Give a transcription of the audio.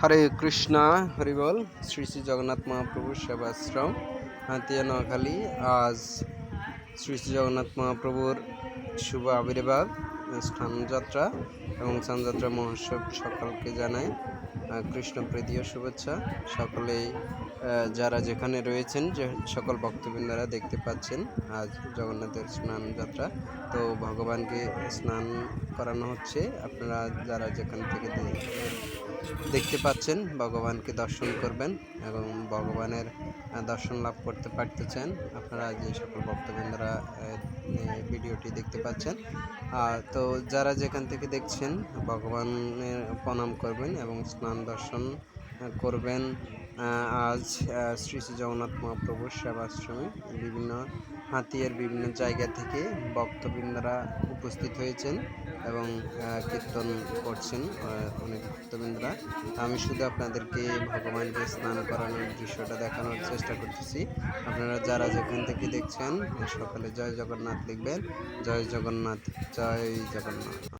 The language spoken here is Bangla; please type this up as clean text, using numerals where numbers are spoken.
হরে কৃষ্ণ হরিবল। শ্রী শ্রী জগন্নাথ মহাপ্রভুর সেবাশ্রম হাতিয়া নোয়াখালী। আজ শ্রী শ্রী জগন্নাথ মহাপ্রভুর শুভ আবির্ভাব, স্থানযাত্রা এবং স্থানযাত্রা মহোৎসব সকলকে জানায় কৃষ্ণপ্রীতীয় শুভেচ্ছা। সকলেই যারা যেখানে রয়েছেন, যে সকল ভক্তবৃন্দরা দেখতে পাচ্ছেন আজ জগন্নাথের স্নান যাত্রা, তো ভগবানকে স্নান করানো হচ্ছে। আপনারা যারা যেখান থেকে দেখতে পাচ্ছেন ভগবানকে দর্শন করবেন এবং ভগবানের দর্শন লাভ করতে পারতেছেন। আপনারা যে সকল ভক্তবৃন্দরা ভিডিওটি দেখতে পাচ্ছেন, তো যারা যেখান থেকে দেখছেন ভগবানের প্রণাম করবেন এবং স্নান দর্শন করবেন। আজ শ্রী শ্রী জগন্নাথ মহাপ্রভুর সেবাশ্রমে বিভিন্ন হাতিয়ার বিভিন্ন জায়গা থেকে ভক্তবৃন্দরা উপস্থিত হয়েছেন এবং কীর্তন করছেন অনেক ভক্তবৃন্দরা। আমি শুধু আপনাদেরকে ভগবানকে স্নান করানোর দৃশ্যটা দেখানোর চেষ্টা করতেছি। আপনারা যারা যেখান থেকে দেখছেন সকলে জয় জগন্নাথ লিখবেন। জয় জগন্নাথ, জয় জগন্নাথ।